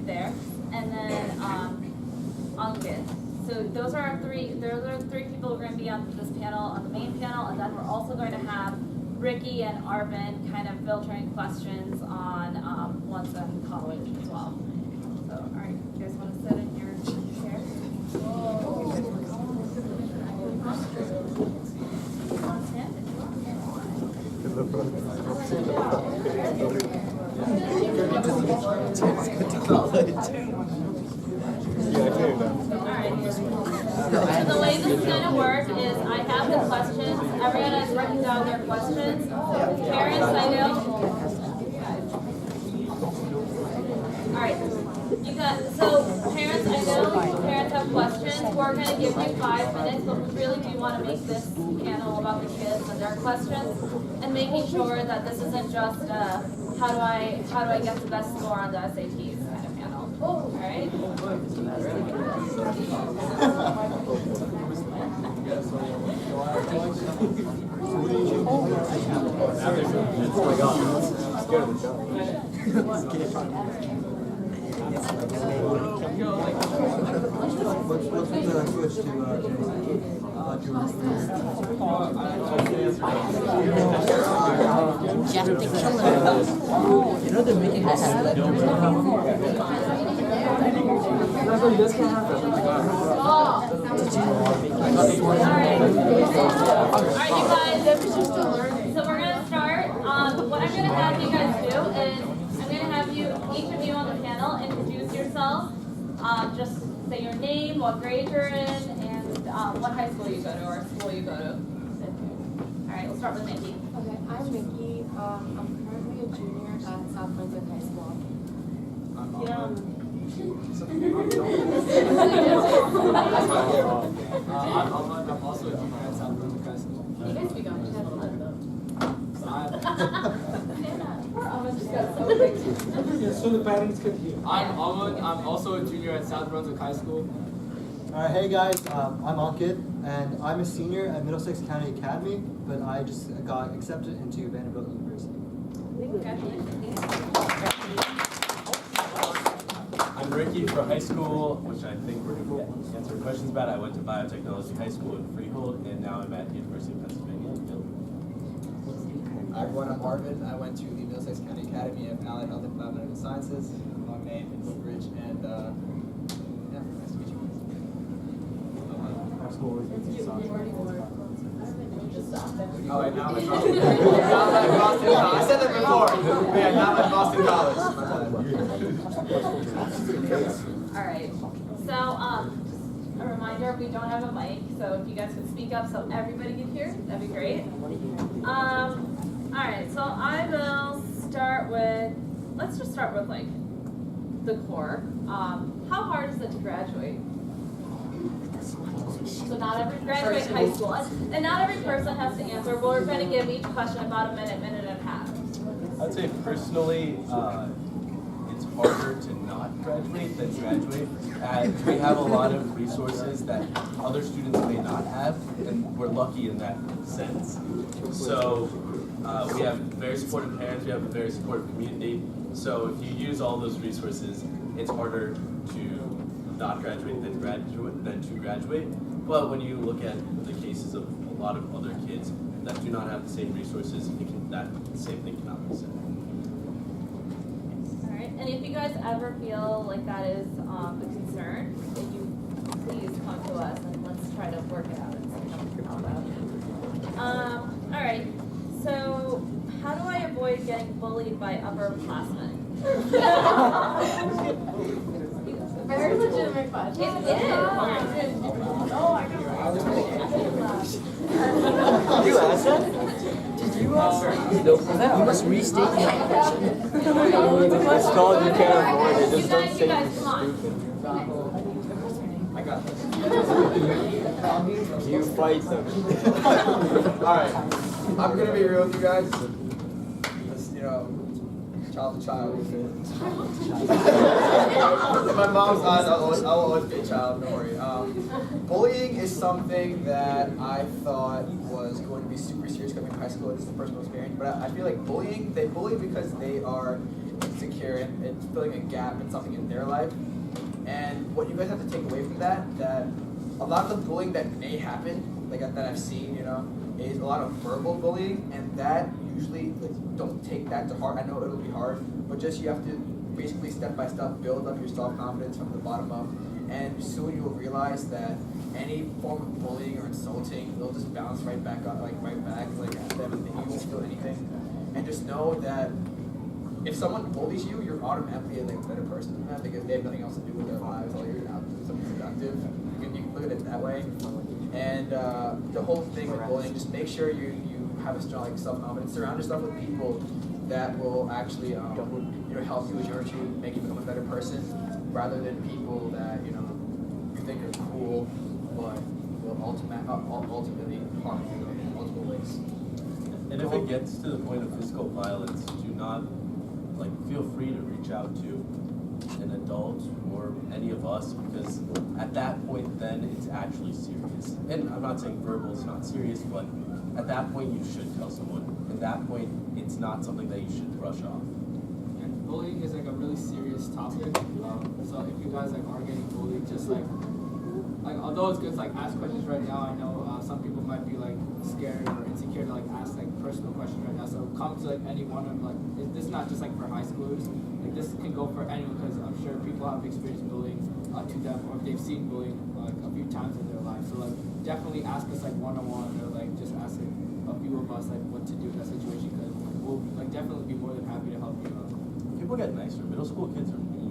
right there, and then Ankit. So those are our three people who are going to be on this panel, on the main panel, and then we're also going to have Ricky and Arvin kind of filtering questions on ones in college as well. So, all right, you guys want to sit in your chairs? So the way this is going to work is I have the questions. Everyone has written down their questions. Parents, I know. All right. So parents, I know parents have questions. We're going to give you 5 minutes, but we really do want to make this panel about the kids and their questions, and making sure that this isn't just how do I get the best score on the SATs kind of panel. All right. Jeff the Killer. You know the making this. Alright, you guys. So we're gonna start. What I'm gonna have you guys do is I'm gonna have each of you on the panel introduce yourself. Just say your name, what grade you're in, and what high school you go to or school you go to. Alright, we'll start with Mickey. Okay, I'm Mickey. I'm currently a junior at South Brunswick High School. I'm also a junior at South Brunswick High School. You guys speak on chat So the parents can hear. I'm also a junior at South Brunswick High School. Alright, hey guys, I'm Ankit, and I'm a senior at Middlesex County Academy, but I just got accepted into Vanderbilt University. I'm Ricky for high school, which I think we're going to answer questions about. I went to Biotechnology High School in Freehold, and now I'm at the University of Pennsylvania in Philly. Hi everyone, I'm Marvin. I went to the Middlesex County Academy of Allied Health and Biomedical Sciences, along Maine in Woodbridge, and yeah, nice to meet you. Oh, wait, now I'm at Boston. Now I'm at Boston College. I said that before. Yeah, now I'm at Boston College. Alright, so a reminder, we don't have a mic, so if you guys could speak up so everybody can hear, that'd be great. Alright, so I will start with, let's just start with like the core. How hard is it to graduate? So not every graduate high school, and not every person has to answer. We're going to give each question about a minute and a half. I'd say personally, it's harder to not graduate than graduate. And we have a lot of resources that other students may not have, and we're lucky in that sense. So we have very supportive parents, we have a very supportive community. So if you use all those resources, it's harder to not graduate than to graduate. But when you look at the cases of a lot of other kids that do not have the same resources, that same thing cannot be said. Alright, and if you guys ever feel like that is a concern, then you please come to us and let's try to work it out and see how we can help out. Alright, so how do I avoid getting bullied by upperclassmen? Very legitimate question. It is. You asked that? You must restate your question. It's called you can't avoid it. Just don't say You guys, you're come on. stupid. I got this. You fight them. Alright, I'm going to be real with you guys. Just, child to child. In my mom's eyes, I will always be a child, don't worry. Bullying is something that I thought was going to be super serious coming to high school. It's the personal experience. But I feel like they bully because they are insecure and it's filling a gap in something in their life. And what you guys have to take away from that, that a lot of the bullying that may happen, like that I've seen, is a lot of verbal bullying, and that usually, like, don't take that to heart. I know it'll be hard, but just you have to basically step by step build up your self-confidence from the bottom up, and soon you'll realize that any form of bullying or insulting, it'll just bounce right back up, like at them, and you won't feel anything. And just know that if someone bullies you, you're automatically a better person than them because they have nothing else to do with their lives while you're out doing something productive. You can look at it that way. And the whole thing with bullying, just make sure you have a strong self-confidence. Surround yourself with people that will actually help you with your achieve, make you become a better person, rather than people that you think are cool, but will ultimately harm you in multiple ways. And if it gets to the point of physical violence, do not feel free to reach out to an adult or any of us, because at that point then it's actually serious. And I'm not saying verbal is not serious, but at that point you should tell someone. At that point it's not something that you should brush off. And bullying is a really serious topic. So if you guys are getting bullied, just although it's good to ask questions right now, I know some people might be scared or insecure to ask personal questions right now. So come to any one of this is not just for high schoolers. This can go for anyone, because I'm sure people have experienced bullying to them, or they've seen bullying a few times in their life. So definitely ask us one-on-one, or just ask a few of us what to do in that situation, because we'll definitely be more than happy to help you out. People get nicer. Middle school kids are mean.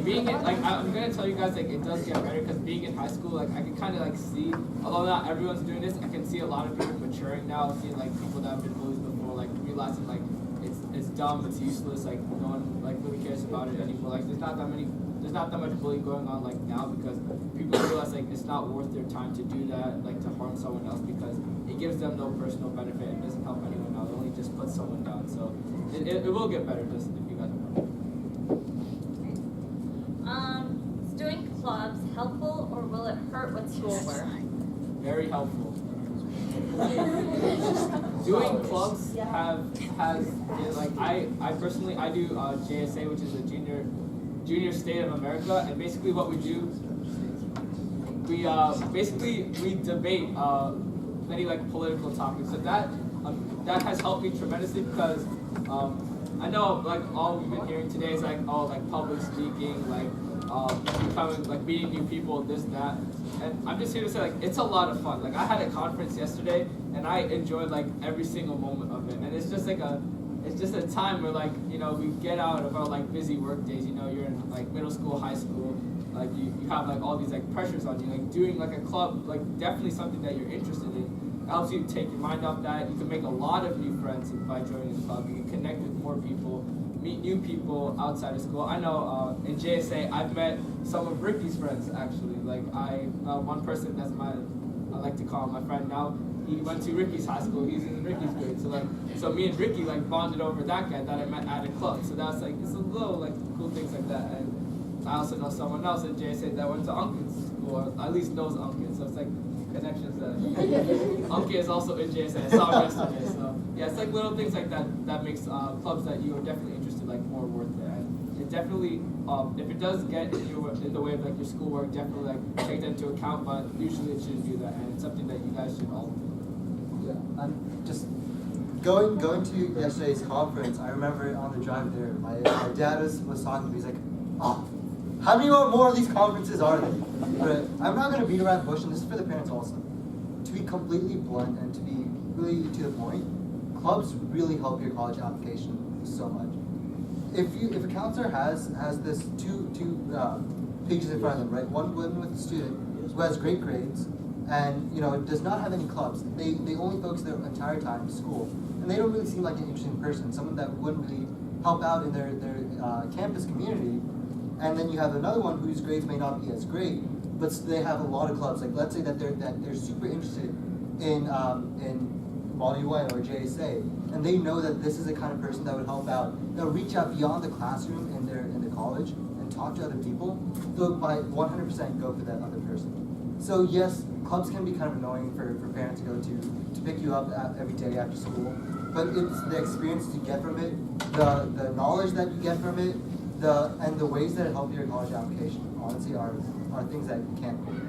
Being in, I'm gonna tell you guys it does get better, because being in high school, I can kind of see, although not everyone's doing this, I can see a lot of people maturing now, seeing people that have been bullied before, realizing it's dumb, it's useless, no one really cares about it anymore. There's not that much bullying going on now, because people realize it's not worth their time to do that, to harm someone else, because it gives them no personal benefit and doesn't help anyone else. It only just puts someone down. So it will get better, just if you guys are. Is doing clubs helpful, or will it hurt with schoolwork? Very helpful. Doing clubs has I personally do JSA, which is a junior state of America, and basically what we do, we debate many political topics. So that has helped me tremendously, because I know all we've been hearing today is public speaking, becoming meeting new people, this, that. And I'm just here to say it's a lot of fun. I had a conference yesterday and I enjoyed every single moment of it. And it's just it's just a time where we get out of our busy work days. You're in middle school, high school, you have all these pressures on you. Doing a club, definitely something that you're interested in. It helps you take your mind off that. You can make a lot of new friends by joining the club. You can connect with more people, meet new people outside of school. I know in JSA I've met some of Ricky's friends actually. One person that's I like to call him my friend now. He went to Ricky's high school. He's in Ricky's grade. So me and Ricky bonded over that guy that I met at a club. So that's it's a little cool things like that. And I also know someone else at JSA that went to Unkin's school, or at least knows Unkin. So it's connections that Unkin is also in JSA. I saw him yesterday. So yeah, it's little things like that that makes clubs that you are definitely interested more worth it. And it definitely if it does get in the way of your schoolwork, definitely take that into account. But usually it shouldn't do that, and it's something that you guys should all do. Yeah, I'm just going to yesterday's conference. I remember on the drive there, my dad was talking to me. He's like, "Oh, how many more of these conferences are there?" But I'm not going to beat around the bush, and this is for the parents also. To be completely blunt and to be really to the point, clubs really help your college application so much. If a counselor has this two pages in front of them, right? One with a student who has great grades and does not have any clubs. They only focus their entire time in school, and they don't really seem like an interesting person, someone that wouldn't really help out in their campus community. And then you have another one whose grades may not be as great, but they have a lot of clubs. Let's say that they're super interested in Model UN or JSA, and they know that this is the kind of person that would help out. They'll reach out beyond the classroom in the college and talk to other people. They'll by 100% go for that other person. So yes, clubs can be kind of annoying for parents to go to pick you up every day after school. But it's the experience you get from it, the knowledge that you get from it, and the ways that it helps your college application, honestly, are things that can't beat.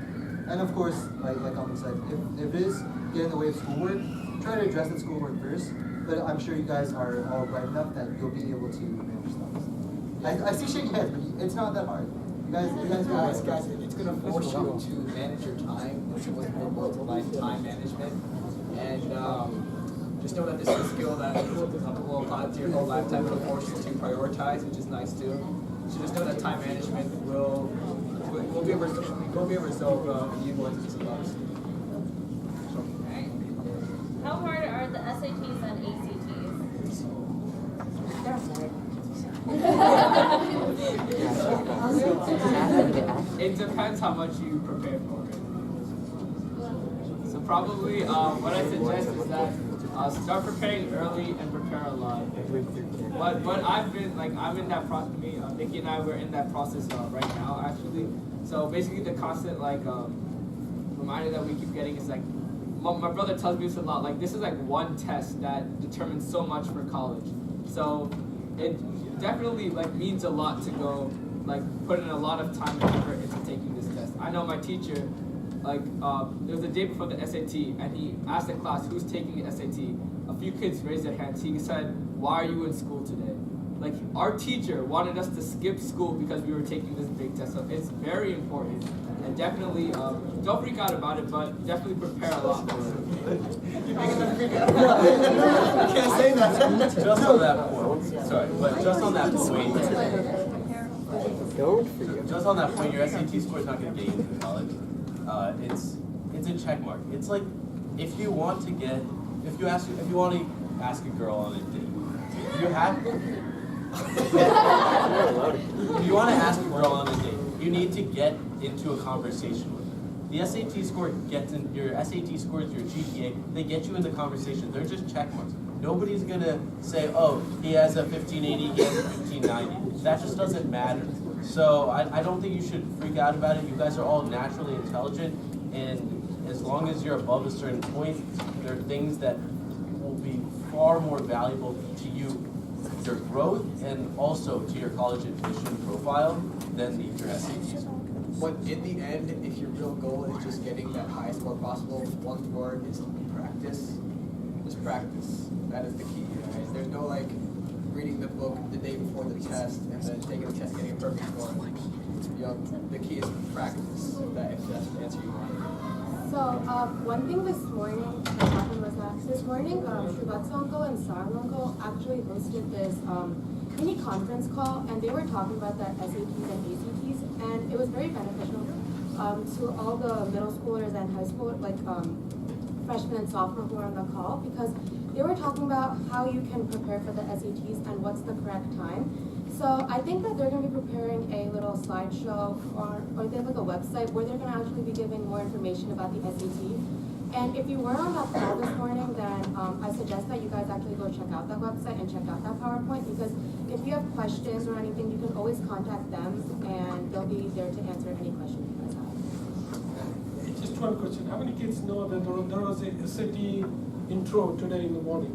And of course, like Alvin said, if it is getting in the way of schoolwork, try to address the schoolwork first. But I'm sure you guys are all bright enough that you'll be able to manage stuff. I see shaking heads, but it's not that hard. You guys, Guys, it's gonna force you to manage your time, which was more like time management. And just know that this is a skill that will apply to your whole lifetime. It'll force you to prioritize, which is nice too. So just know that time management will be a result of you going to these clubs. Alright. How hard are the SATs and ACTs? It depends how much you prepare for it. So probably what I suggest is that start preparing early and prepare a lot. But I'm in that process. Nikki and I were in that process right now actually. So basically the constant reminder that we keep getting is like, my brother tells me this a lot. Like this is like one test that determines so much for college. So it definitely like means a lot to go like put in a lot of time and effort into taking this test. I know my teacher, like it was the day before the SAT, and he asked the class who's taking the SAT. A few kids raised their hands. He said, "Why are you in school today?" Like our teacher wanted us to skip school because we were taking this big test. So it's very important, and definitely don't freak out about it, but definitely prepare a lot for it. You can't say that. Just on that point, sorry, but just on that point, just on that point, your SAT score is not going to get you into college. It's a check mark. It's like if you want to ask a girl on a date, you have. If you want to ask a girl on a date, you need to get into a conversation with her. The SAT score gets in your SAT scores, your GPA, they get you in the conversation. They're just check marks. Nobody's gonna say, oh, he has a 1580, he has a 1590. That just doesn't matter. So I don't think you should freak out about it. You guys are all naturally intelligent, and as long as you're above a certain point, there are things that will be far more valuable to you, your growth, and also to your college admission profile than your SAT score. But in the end, if your real goal is just getting that highest score possible, one word is practice. Just practice. That is the key. Right? There's no like reading the book the day before the test and then taking the test, getting a perfect score. The key is practice. If that's the answer you want. So one thing this morning that happened was that this morning, Shubat's uncle and Sarah's uncle actually hosted this mini conference call, and they were talking about the SATs and ACTs, and it was very beneficial to all the middle schoolers and high school, like freshmen and sophomore who were on the call, because they were talking about how you can prepare for the SATs and what's the correct time. So I think that they're going to be preparing a little slideshow, or they have like a website where they're going to actually be giving more information about the SAT. And if you were on that call this morning, then I suggest that you guys actually go check out that website and check out that PowerPoint, because if you have questions or anything, you can always contact them and they'll be there to answer any questions you guys have. Just one question. How many kids know that there was a SAT intro today in the morning?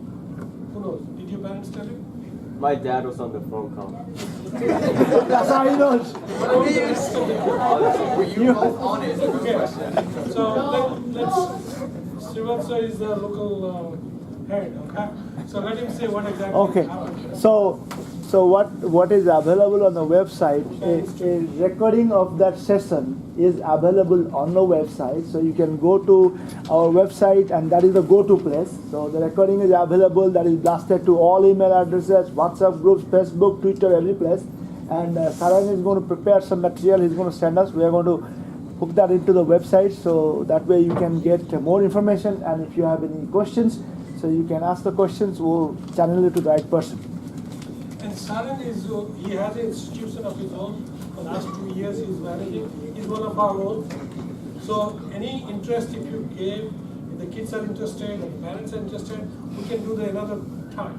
Who knows? Did your parents tell you? My dad was on the phone call. That's how he knows. Were you both on it? Is a good Okay. question. So let's. Srivatsa is the local head. Okay. So let him say what exactly Okay. happened. So what is available on the website is a recording of that session is available on the website. So you can go to our website, and that is the go-to place. So the recording is available. That is blasted to all email addresses, WhatsApp groups, Facebook, Twitter, every place. And Saran is going to prepare some material. He's going to send us. We are going to hook that into the website, so that way you can get more information. And if you have any questions, so you can ask the questions. We'll channel it to the right person. And Saran he has an institution of his own. For the last 2 years he's managing. He's one of our own. So any interest if you gave, if the kids are interested, if the parents are interested, we can do that another time.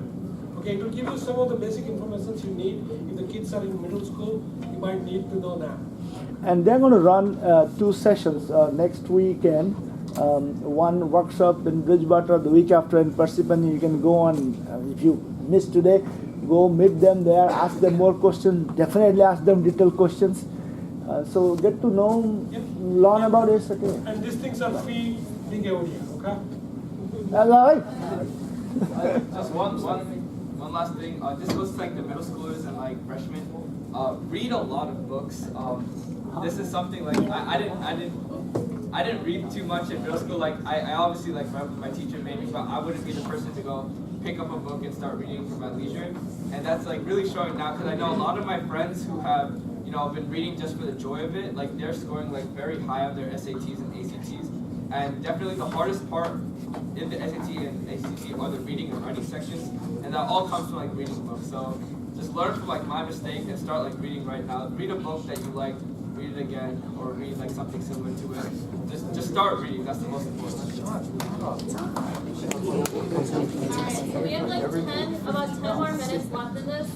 Okay, it will give you some of the basic information you need. If the kids are in middle school, you might need to know that. And they're going to run 2 sessions next weekend. One workshop in Bridgewater, the week after in Parsippany. You can go on, if you missed today, go meet them there, ask them more questions, definitely ask them detailed questions. So get to know, learn about it. Okay. And these things are free being Odiya, okay? Just one last thing. This goes to like the middle schoolers and like freshmen. Read a lot of books. This is something like I didn't read too much in middle school. Like I obviously like my teacher made me, but I wouldn't be the person to go pick up a book and start reading for my leisure. And that's like really showing now because I know a lot of my friends who have been reading just for the joy of it. Like they're scoring like very high on their SATs and ACTs. And definitely the hardest part in the SAT and ACT are the reading and writing sections, and that all comes from like reading books. So just learn from like my mistake and start like reading right now. Read a book that you like, read it again, or read like something similar to it. Just start reading. That's the most important. Alright, so we have like about 10 more minutes left in this,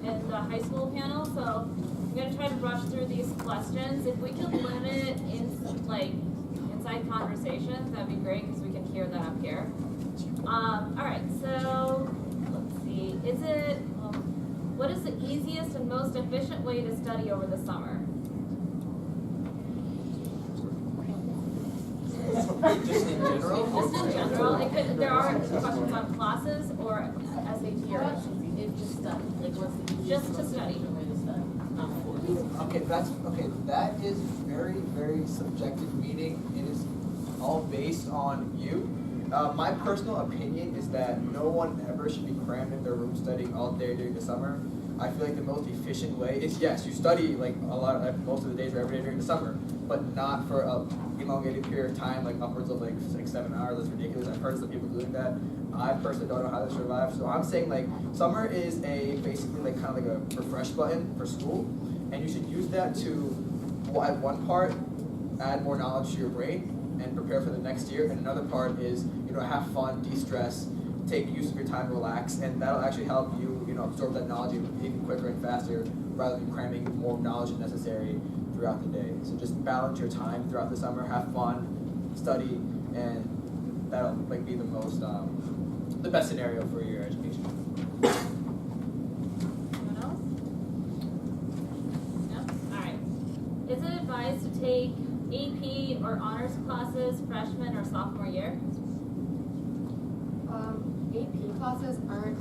in the high school panel, so I'm gonna try to rush through these questions. If we could limit it in like inside conversations, that'd be great because we can hear that up here. Alright, so let's see. What is the easiest and most efficient way to study over the summer? Just in general? Just in general. There are questions on classes or SAT or just study. Like just to study. Okay, that is very, very subjective, meaning it is all based on you. My personal opinion is that no one ever should be crammed in their room studying all day during the summer. I feel like the most efficient way is, yes, you study like most of the days or every day during the summer, but not for a elongated period of time, like upwards of like 6-7 hours. That's ridiculous. I've heard some people doing that. I personally don't know how to survive. So I'm saying like summer is basically like kind of like a refresh button for school. And you should use that to, at one part, add more knowledge to your brain and prepare for the next year. And another part is, have fun, de-stress, take use of your time, relax, and that'll actually help you, absorb that knowledge even quicker and faster, rather than cramming more knowledge than necessary throughout the day. So just balance your time throughout the summer, have fun, study, and that'll like be the most, the best scenario for your education. Is it advised to take AP or honors classes freshman or sophomore year? AP classes aren't,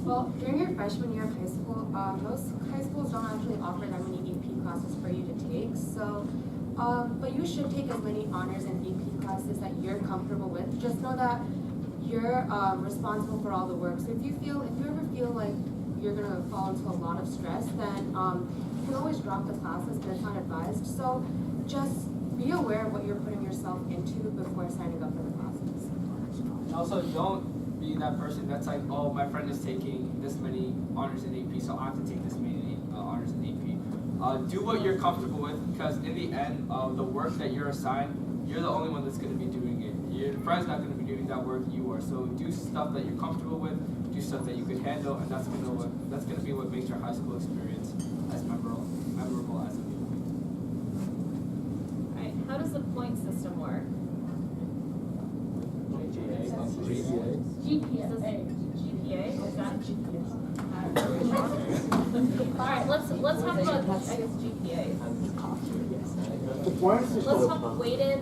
well, during your freshman year of high school, most high schools don't actually offer that many AP classes for you to take. So, but you should take as many honors and AP classes that you're comfortable with. Just know that you're responsible for all the work. So if you ever feel like you're gonna fall into a lot of stress, then you can always drop the classes, but it's not advised. So just be aware of what you're putting yourself into before signing up for the classes. Also, don't be that person that's like, oh, my friend is taking this many honors in AP, so I have to take this many honors in AP. Do what you're comfortable with, because in the end, the work that you're assigned, you're the only one that's going to be doing it. Your friend's not going to be doing that work, you are. So do stuff that you're comfortable with, do stuff that you can handle, and that's going to be what makes your high school experience as memorable as it will be. Alright, how does the point system work? GPA. Is that Alright, let's talk about, I guess, GPA. The point system. Let's talk weighted.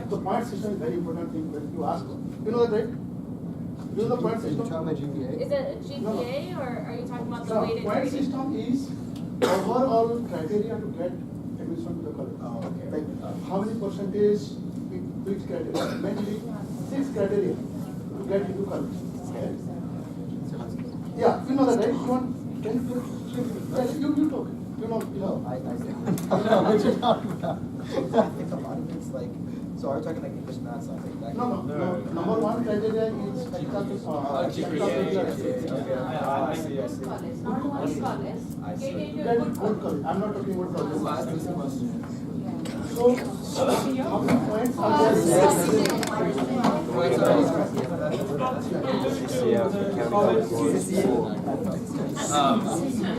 The point system is very important thing when you ask. You know that, right? You know the point system? Are you talking about GPA? Is it a GPA or are you talking about the The weighted point grading? system is overall criteria to get admission to the college. Oh, okay. Like how many percentage, which criteria, mainly 6 criteria to get into college. Okay? Yeah, you know that, right? You want, can you talk. You know. I think. I think a lot of it's like, so are we talking like English, math, something like that? No. Number 1 criteria is I see. good college. I'm not talking about the Last question. So, how many points are there? Yeah, county college board.